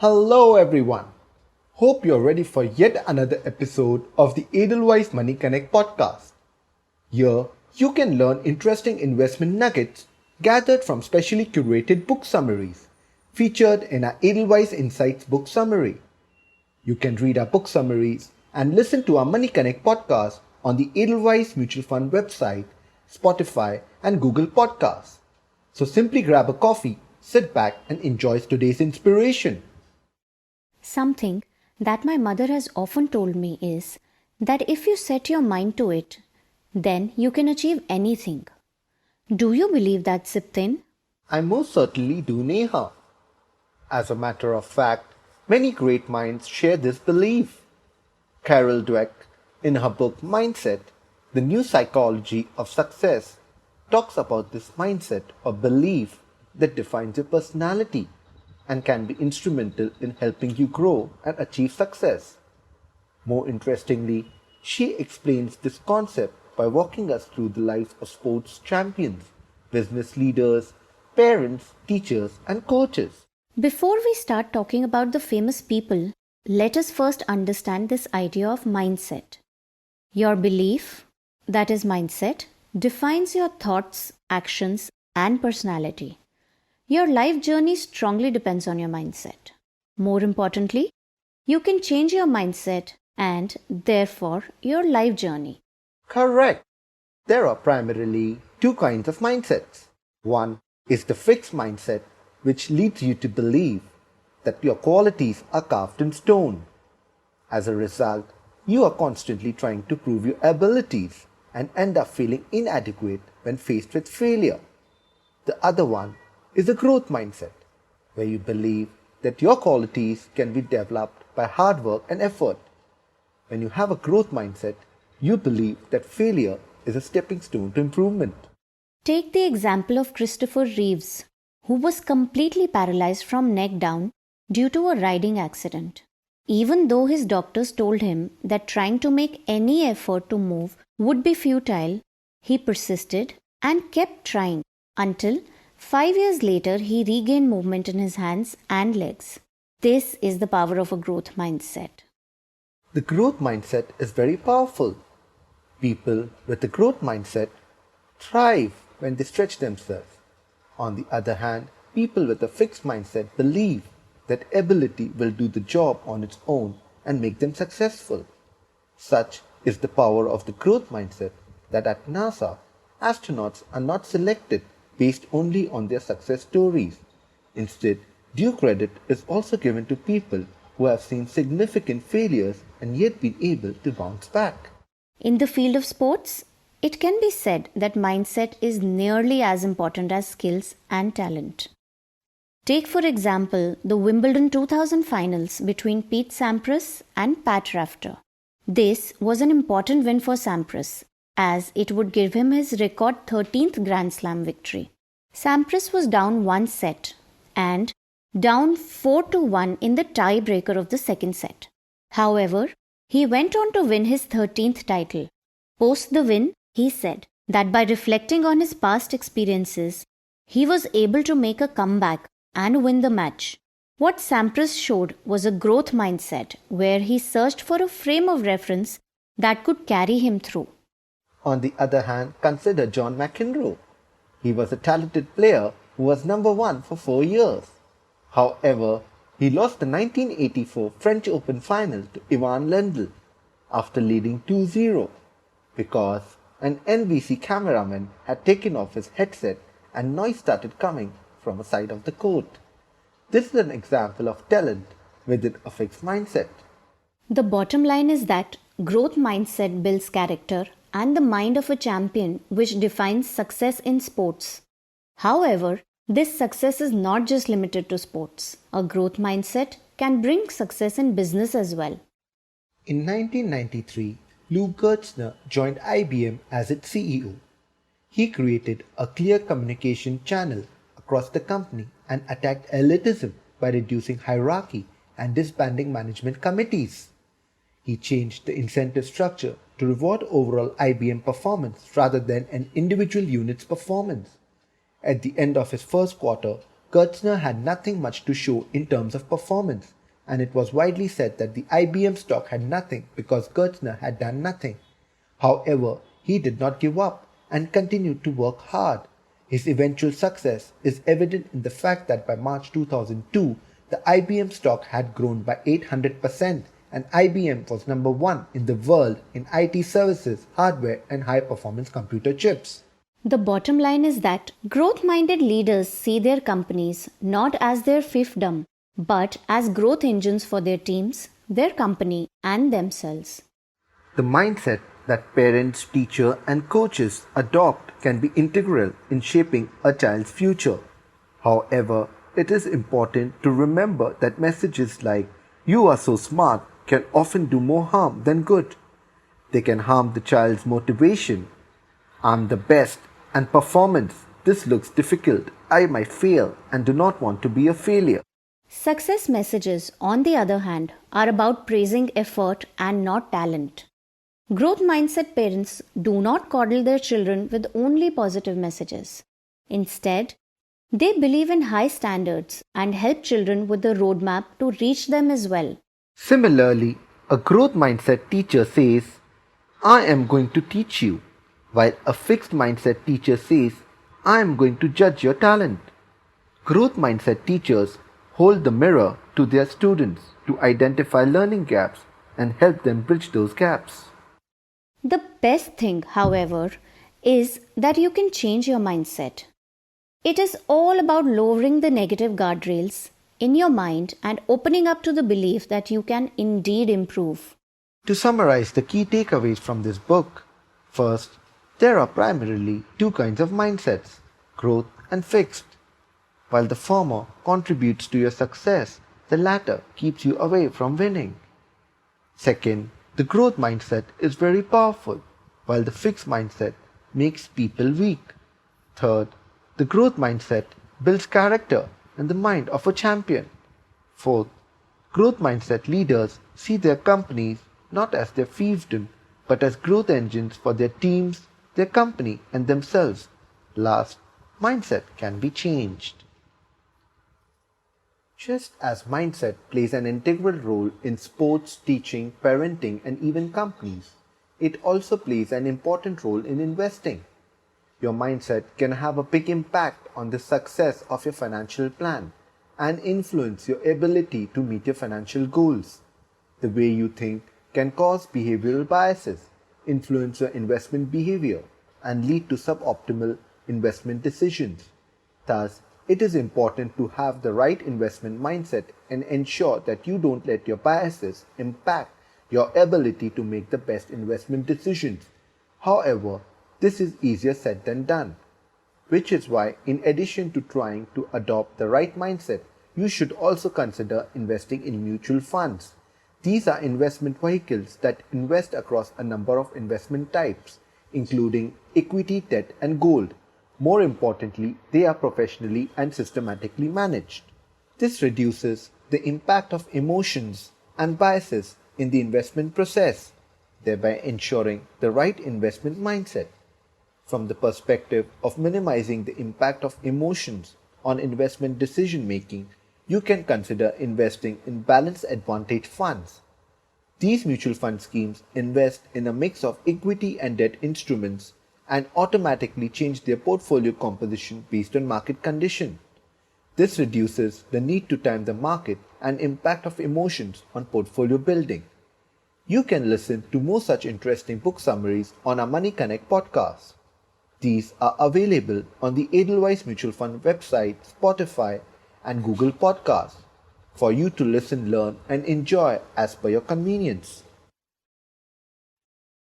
Hello everyone. Hope you're ready for yet another episode of the Edelweiss Money Connect podcast. Here, you can learn interesting investment nuggets gathered from specially curated book summaries featured in our Edelweiss Insights book summary. You can read our book summaries and listen to our Money Connect podcast on the Edelweiss Mutual Fund website, Spotify, and Google Podcasts. So simply grab a coffee, sit back, and enjoy today's inspiration. Something that my mother has often told me is that if you set your mind to it, then you can achieve anything. Do you believe that, Siptin? I most certainly do, Neha. As a matter of fact, many great minds share this belief. S Dweck, in her book Mindset, The New Psychology of Success, talks about this mindset or belief that defines your personality and can be instrumental in helping you grow and achieve success. More interestingly, she explains this concept by walking us through the lives of sports champions, business leaders, parents, teachers, and coaches. Before we start talking about the famous people, let us first understand this idea of mindset. Your belief, that is mindset, defines your thoughts, actions, and personality. Your life journey strongly depends on your mindset. More importantly, you can change your mindset and, therefore, your life journey. Correct. There are primarily two kinds of mindsets. One is the fixed mindset, which leads you to believe that your qualities are carved in stone. As a result, you are constantly trying to prove your abilities and end up feeling inadequate when faced with failure. The other one is a growth mindset, where you believe that your qualities can be developed by hard work and effort. When you have a growth mindset, you believe that failure is a stepping stone to improvement. Take the example of Christopher Reeves, who was completely paralyzed from neck down due to a riding accident. Even though his doctors told him that trying to make any effort to move would be futile, he persisted and kept trying until 5 years later he regained movement in his hands and legs. This is the power of a growth mindset. The growth mindset is very powerful. People with a growth mindset thrive when they stretch themselves. On the other hand, people with a fixed mindset believe that ability will do the job on its own and make them successful. Such is the power of the growth mindset that at NASA, astronauts are not selected based only on their success stories. Instead, due credit is also given to people who have seen significant failures and yet been able to bounce back. In the field of sports, it can be said that mindset is nearly as important as skills and talent. Take for example the Wimbledon 2000 finals between Pete Sampras and Pat Rafter. This was an important win for Sampras, as it would give him his record 13th Grand Slam victory. Sampras was down one set and down 4-1 in the tiebreaker of the second set. However, he went on to win his 13th title. Post the win, he said that by reflecting on his past experiences, he was able to make a comeback and win the match. What Sampras showed was a growth mindset where he searched for a frame of reference that could carry him through. On the other hand, consider John McEnroe. He was a talented player who was number one for 4 years. However, he lost the 1984 French Open final to Ivan Lendl after leading 2-0 because an NBC cameraman had taken off his headset and noise started coming from the side of the court. This is an example of talent within a fixed mindset. The bottom line is that growth mindset builds character and the mind of a champion, which defines success in sports. However, this success is not just limited to sports. A growth mindset can bring success in business as well. In 1993, Lou Gertzner joined IBM as its CEO. He created a clear communication channel across the company and attacked elitism by reducing hierarchy and disbanding management committees. He changed the incentive structure to reward overall IBM performance rather than an individual unit's performance. At the end of his first quarter, Gertner had nothing much to show in terms of performance, and it was widely said that the IBM stock had nothing because Gertner had done nothing. However, he did not give up and continued to work hard. His eventual success is evident in the fact that by March 2002, the IBM stock had grown by 800% and IBM was number one in the world in IT services, hardware, and high-performance computer chips. The bottom line is that growth-minded leaders see their companies not as their fiefdom, but as growth engines for their teams, their company, and themselves. The mindset that parents, teachers, and coaches adopt can be integral in shaping a child's future. However, it is important to remember that messages like, "You are so smart," can often do more harm than good. They can harm the child's motivation. "I'm the best," and performance. "This looks difficult. I might fail and do not want to be a failure." Success messages, on the other hand, are about praising effort and not talent. Growth mindset parents do not coddle their children with only positive messages. Instead, they believe in high standards and help children with the roadmap to reach them as well. Similarly, a growth mindset teacher says, "I am going to teach you," while a fixed mindset teacher says, "I am going to judge your talent." Growth mindset teachers hold the mirror to their students to identify learning gaps and help them bridge those gaps. The best thing, however, is that you can change your mindset. It is all about lowering the negative guardrails in your mind and opening up to the belief that you can indeed improve. To summarize the key takeaways from this book, first, there are primarily two kinds of mindsets, growth and fixed. While the former contributes to your success, the latter keeps you away from winning. Second, the growth mindset is very powerful, while the fixed mindset makes people weak. Third, the growth mindset builds character and the mind of a champion. Fourth, growth mindset leaders see their companies not as their fiefdom, but as growth engines for their teams, their company, and themselves. Last, mindset can be changed. Just as mindset plays an integral role in sports, teaching, parenting, and even companies, it also plays an important role in investing. Your mindset can have a big impact on the success of your financial plan and influence your ability to meet your financial goals. The way you think can cause behavioral biases, influence your investment behavior, and lead to suboptimal investment decisions. Thus, it is important to have the right investment mindset and ensure that you don't let your biases impact your ability to make the best investment decisions. However, this is easier said than done, which is why, in addition to trying to adopt the right mindset, you should also consider investing in mutual funds. These are investment vehicles that invest across a number of investment types, including equity, debt, and gold. More importantly, they are professionally and systematically managed. This reduces the impact of emotions and biases in the investment process, thereby ensuring the right investment mindset. From the perspective of minimizing the impact of emotions on investment decision making, you can consider investing in balanced advantage funds. These mutual fund schemes invest in a mix of equity and debt instruments and automatically change their portfolio composition based on market condition. This reduces the need to time the market and impact of emotions on portfolio building. You can listen to more such interesting book summaries on our Money Konnect podcast. These are available on the Edelweiss Mutual Fund website, Spotify, and Google Podcasts for you to listen, learn, and enjoy as per your convenience.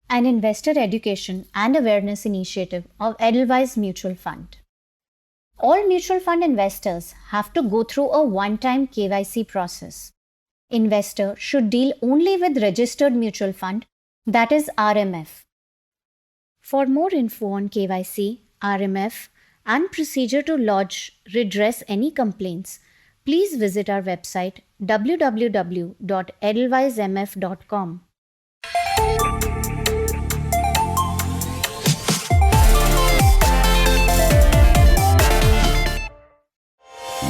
An investor education and awareness initiative of Edelweiss Mutual Fund. All mutual fund investors have to go through a one-time KYC process. Investor should deal only with registered mutual fund, that is RMF. For more info on KYC, RMF, and procedure to lodge, redress any complaints, please visit our website www.edelweissmf.com.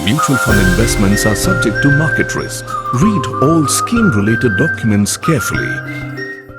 Mutual fund investments are subject to market risk. Read all scheme-related documents carefully.